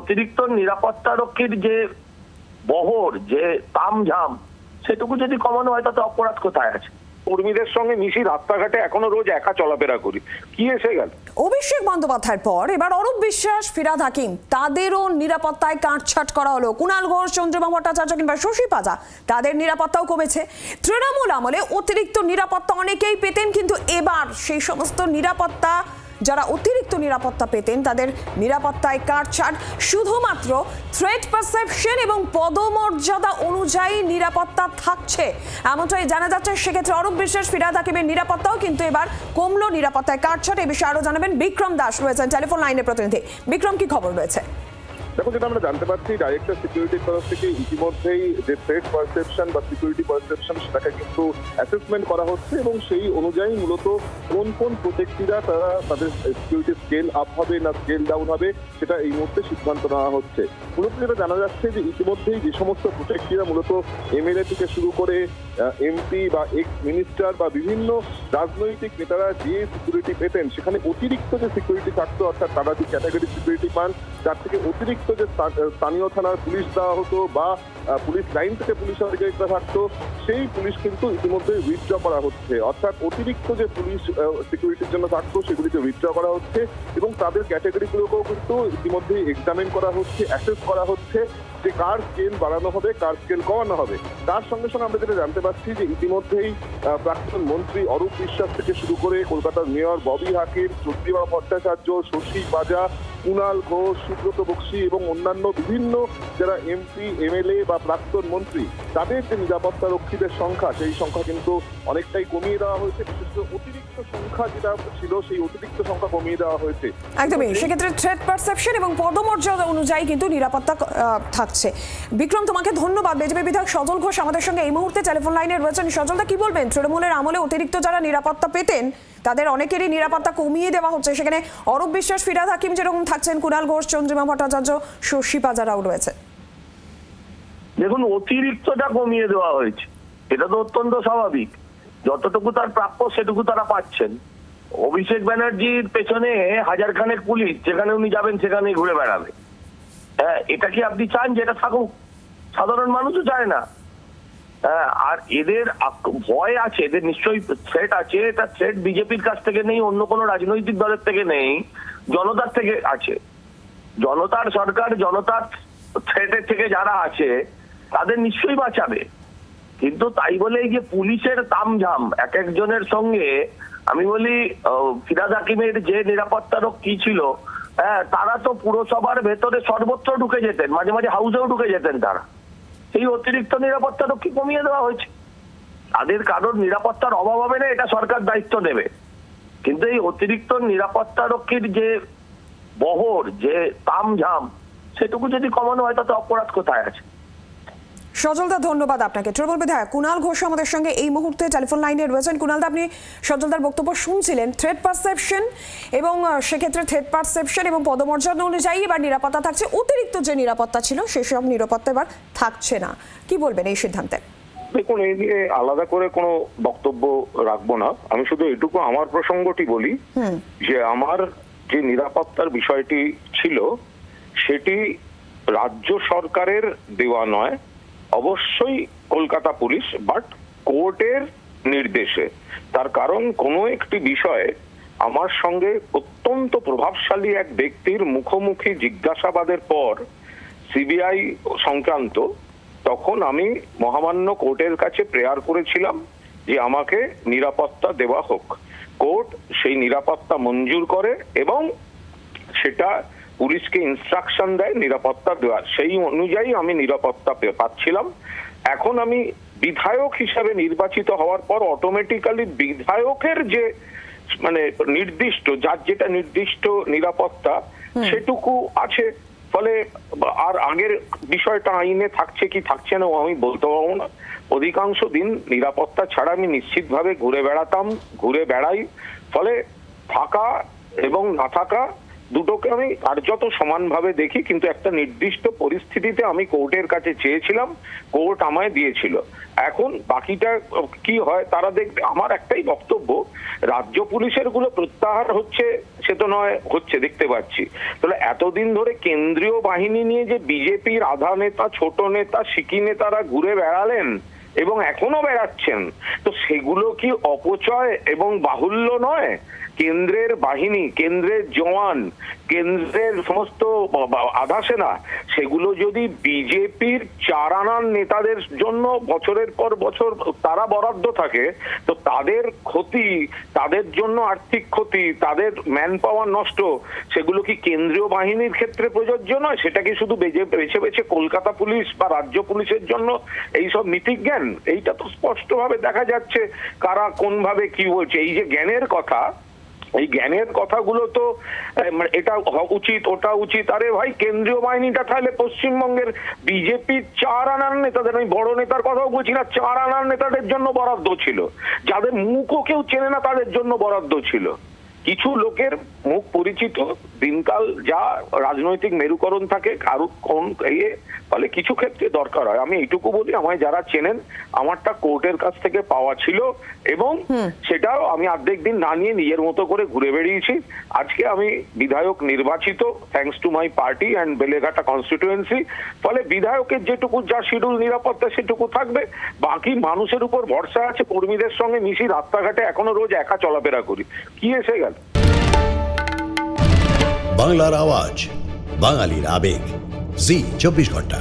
অতিরিক্ত নিরাপত্তারক্ষীর যে বহর, যে তামঝাম, সেটুকু যদি কমানো হয় তাতে অপরাধ কোথায় আছে? কর্মীদের সঙ্গে মিশি রাস্তাঘাটে এখনো রোজ একা চলাফেরা করি, কি এসে গেল? অভিষেক বন্দ্যোপাধ্যায়ের পর এবার অরূপ বিশ্বাস, ফিরহাদ হাকিম, তাদেরও নিরাপত্তায় কাটছাট করা হলো। কুণাল ঘোষ, চন্দ্রিমা ভট্টাচার্য কিংবা শশী পাজা, তাদের নিরাপত্তাও কমেছে। তৃণমূল আমলে অতিরিক্ত নিরাপত্তা অনেকেই পেতেন, কিন্তু এবার সেই সমস্ত নিরাপত্তা, যারা অতিরিক্ত নিরাপত্তা পেতেন তাদের নিরাপত্তায় কাটছাট। শুধুমাত্র থ্রেট পারসেপশন এবং পদমর্যাদা অনুযায়ী নিরাপত্তা থাকছে, এমনটাই জানা যাচ্ছে। সেক্ষেত্রে অরূপ বিশ্বাস, ফিরহাদ হাকিমের নিরাপত্তাও কিন্তু এবার কমলো, নিরাপত্তায় কাটছাট। এই বিষয়ে আরো জানাবেন বিক্রম দাস, রয়েছেন টেলিফোন লাইনের প্রতিনিধি। বিক্রম, কি খবর রয়েছে? দেখো, যেটা আমরা জানতে পারছি, ডাইরেক্টর সিকিউরিটির তরফ থেকে ইতিমধ্যেই যে থ্রেট পারসেপশন বা সিকিউরিটি পারসেপশন সেটাকে কিন্তু অ্যাসেসমেন্ট করা হচ্ছে এবং সেই অনুযায়ী মূলত কোন কোন প্রজেক্টরা তারা তাদের সিকিউরিটি স্কেল আপ হবে না স্কেল ডাউন হবে সেটা এই মুহূর্তে সিদ্ধান্ত নেওয়া হচ্ছে। মূলত যেটা জানা যাচ্ছে যে ইতিমধ্যেই যে সমস্ত প্রজেক্টরা মূলত এমএলএ থেকে শুরু করে এমপি বা এক্স মিনিস্টার বা বিভিন্ন রাজনৈতিক নেতারা যে সিকিউরিটি পেতেন, সেখানে অতিরিক্ত যে সিকিউরিটি থাকতো, অর্থাৎ তারা যে ক্যাটাগরি সিকিউরিটি পান, যার থেকে অতিরিক্ত যে স্থানীয় থানার পুলিশ দেওয়া হতো বা পুলিশ লাইন থেকে পুলিশ অধিকারিতা থাকতো, সেই পুলিশ কিন্তু ইতিমধ্যে উইথড্র করা হচ্ছে। অর্থাৎ অতিরিক্ত যে পুলিশ সিকিউরিটির জন্য থাকতো সেগুলিকে উইথড্র করা হচ্ছে এবং তাদের ক্যাটাগরিগুলোকেও কিন্তু ইতিমধ্যে এক্সামিন করা হচ্ছে, অ্যাসেস করা হচ্ছে যে কার স্কেল বাড়ানো হবে, কার স্কেল কমানো হবে। তার সঙ্গে সঙ্গে আমরা যেটা জানতে পারছি যে ইতিমধ্যেই প্রাক্তন মন্ত্রী অরূপ বিশ্বাস থেকে শুরু করে কলকাতার মেয়র ববি হাকিম, চন্দ্রিমা ভট্টাচার্য, শশী পাজা, কুণাল ঘোষ, সুব্রত বক্সী এবং অন্যান্য বিভিন্ন যারা এমপি, এমএলএ বা প্রাক্তন মন্ত্রী, তাদের যে নিরাপত্তা রক্ষীদের সংখ্যা, সেই সংখ্যা কিন্তু অনেকটাই কমিয়ে দেওয়া হয়েছে। বিশেষ করে অতিরিক্ত সংখ্যা যেটা ছিল, সেই অতিরিক্ত সংখ্যা কমিয়ে দেওয়া হয়েছে। একদমই, সেক্ষেত্রে থ্রেট পারসেপশন এবং পদমর্যাদা অনুযায়ী কিন্তু নিরাপত্তা থাকছে। বিক্রম, তোমাকে ধন্যবাদ। বিজেপি বিধায়ক সজল ঘোষ আমাদের সঙ্গে এই মুহূর্তে টেলিফোন লাইনে রয়েছেন। সজলদা, কি বলবেন? তৃণমূলের আমলে অতিরিক্ত যারা নিরাপত্তা পেতেন তাদের অনেকেরই নিরাপত্তা কমিয়ে দেওয়া হচ্ছে। সেখানে অরূপ বিশ্বাস, ফিরহাদ হাকিম যেরকম থাকছেন, কুণাল ঘোষ, চন্দ্রিমা ভট্টাচার্য, শশী পাজারাও রয়েছে। দেখুন, অতিরিক্তটা কমিয়ে দেওয়া হয়েছে, এটা তো অত্যন্ত স্বাভাবিক। যতটুকু তার প্রাপ্য সেটুকু তারা পাচ্ছেন। অভিষেক ব্যানার্জির পেছনে হাজারখানেক পুলিশ, যেখানে উনি যাবেন সেখানেই ঘুরে বেড়াবে। হ্যাঁ, এটা কি আপনি চান যে এটা থাকুক? সাধারণ মানুষও চায় না। হ্যাঁ, আর এদের ভয় আছে, এদের নিশ্চয়ই থ্রেট আছে। এটা থ্রেট বিজেপির কাছ থেকে নেই, অন্য কোনো রাজনৈতিক দলের থেকে নেই, জনতার থেকে আছে। জনতার সরকার, জনতার থ্রেটের থেকে যারা আছে তাদের নিশ্চয়ই বাঁচাবে। কিন্তু তাই বলে এই যে পুলিশের তামঝাম, এক একজনের সঙ্গে, আমি বলি ফিরহাদ হাকিমের যে নিরাপত্তারক্ষী ছিল, হ্যাঁ, তারা তো পুরসভার ভেতরে সর্বত্র ঢুকে যেতেন, মাঝে মাঝে হাউসেও ঢুকে যেতেন তারা। এই অতিরিক্ত নিরাপত্তারক্ষী কমিয়ে দেওয়া হয়েছে। তাদের কারোর নিরাপত্তার অভাব হবে না, এটা সরকার দায়িত্ব নেবে। কিন্তু এই অতিরিক্ত নিরাপত্তারক্ষীর যে বহর, যে তামঝাম, সেটুকু যদি কমানো হয় তাতে অপরাধ কোথায় আছে? সজলদা, ধন্যবাদ আপনাকে। তৃণমূল বিধায়ক কুণাল ঘোষ আমাদের সঙ্গে এই মুহূর্তে টেলিফোন লাইনে রয়েছেন। কুণালদা, আপনি সজলদার বক্তব্য শুনছিলেন। থ্রেট পারসেপশন এবং সেক্ষেত্রে থ্রেট পারসেপশন এবং পদমর্যাদা অনুযায়ী এবার নিরাপত্তা থাকছে। অতিরিক্ত যে নিরাপত্তা ছিল সেসব নিরাপত্তা এবার থাকছে না। কি বলবেন এই সিদ্ধান্তে? দেখুন, এই নিয়ে আলাদা করে কোনো বক্তব্য রাখবো না। আমি শুধু এটুকু আমার প্রসঙ্গটি বলি যে আমার যে নিরাপত্তার বিষয়টি ছিল সেটি রাজ্য সরকারের দেওয়া নয়, অবশ্যই কলকাতা পুলিশ, বাট কোর্টের নির্দেশে। তার কারণ, কোনো একটি বিষয়ে আমার সঙ্গে অত্যন্ত প্রভাবশালী এক ব্যক্তির মুখোমুখি জিজ্ঞাসাবাদের পর সিবিআই সংক্রান্ত, তখন আমি মহামান্য কোর্টের কাছে প্রেয়ার করেছিলাম যে আমাকে নিরাপত্তা দেওয়া হোক। কোর্ট সেই নিরাপত্তা মঞ্জুর করে এবং সেটা পুলিশকে ইনস্ট্রাকশন দেয় নিরাপত্তা দেওয়ার। সেই অনুযায়ী আমি নিরাপত্তা পাচ্ছিলাম। এখন আমি বিধায়ক হিসাবে নির্বাচিত হওয়ার পর অটোমেটিক্যালি বিধায়কের যে নির্দিষ্ট, যার যেটা নির্দিষ্ট নিরাপত্তা সেটুকু আছে। ফলে আর আগের বিষয়টা আইনে থাকছে কি থাকছে না আমি বলতে পারবো না। অধিকাংশ দিন নিরাপত্তা ছাড়া আমি নিশ্চিতভাবে ঘুরে বেড়াই। ফলে থাকা এবং না থাকা দুটোকে আমি কার্যত সমানভাবে দেখি, কিন্তু একটা নির্দিষ্ট পরিস্থিতিতে আমি কোর্টের কাছে চেয়েছিলাম, কোর্ট আমায় দিয়েছিল। এখন বাকিটা কি হয় তারা দেখবে। আমার একটাই বক্তব্য, রাজ্য পুলিশের গুলো প্রত্যাহার হচ্ছে সে তো নয়, হচ্ছে দেখতে পাচ্ছি। তাহলে এতদিন ধরে কেন্দ্রীয় বাহিনী নিয়ে যে বিজেপির আধা নেতা, ছোট নেতা, সিকি নেতারা ঘুরে বেড়ালেন এবং এখনো বেড়াচ্ছেন, তো সেগুলো কি অপচয় এবং বাহুল্য নয়? কেন্দ্রের বাহিনী, কেন্দ্রের জওয়ান, কেন্দ্রের সমস্ত আধা সেনা, সেগুলো যদি বিজেপির 4 আনার নেতাদের জন্য বছরের পর বছর তারা বরাদ্দ থাকে, তো তাদের ক্ষতি, তাদের জন্য আর্থিক ক্ষতি, তাদের ম্যান পাওয়ার নষ্ট, সেগুলো কি কেন্দ্রীয় বাহিনীর ক্ষেত্রে প্রযোজ্য নয়? সেটা কি শুধু বেছে বেছে কলকাতা পুলিশ বা রাজ্য পুলিশের জন্য এইসব নীতিজ্ঞান? এইটা তো স্পষ্টভাবে দেখা যাচ্ছে কারা কোনভাবে কি বলছে। এই যে জ্ঞানের কথা, এই জ্ঞানের কথাগুলো তো এটা উচিত, ওটা উচিত। আরে ভাই, কেন্দ্রীয় বাহিনীটা তাহলে পশ্চিমবঙ্গের বিজেপির 4 আনার নেতাদের, আমি বড় নেতার কথাও বলছি না, 4 আনার নেতাদের জন্য বরাদ্দ ছিল, যাদের মুখও কেউ চেনে না তাদের জন্য বরাদ্দ ছিল। কিছু লোকের মুখ পরিচিত, দিনকাল যা রাজনৈতিক মেরুকরণ থাকে কারো কোন ফলে কিছু ক্ষেত্রে দরকার হয়। আমি এইটুকু বলি, আমায় যারা চেনেন, আমারটা কোর্টের কাছ থেকে পাওয়া ছিল এবং সেটাও আমি অর্ধেক দিন না নিয়ে নিজের মতো করে ঘুরে বেরিয়েছি। আজকে আমি বিধায়ক নির্বাচিত, thanks to my party and Beleghata constituency. ফলে বিধায়কের যেটুকু যা শিডিউল নিরাপত্তা সেটুকু থাকবে, বাকি মানুষের উপর ভরসা আছে। কর্মীদের সঙ্গে মিশি, রাস্তাঘাটে এখনো রোজ একা চলাফেরা করি, কি এসে গেল। বাংলার আওয়াজ, বাঙালির আবেগ, জি 24 ঘন্টা।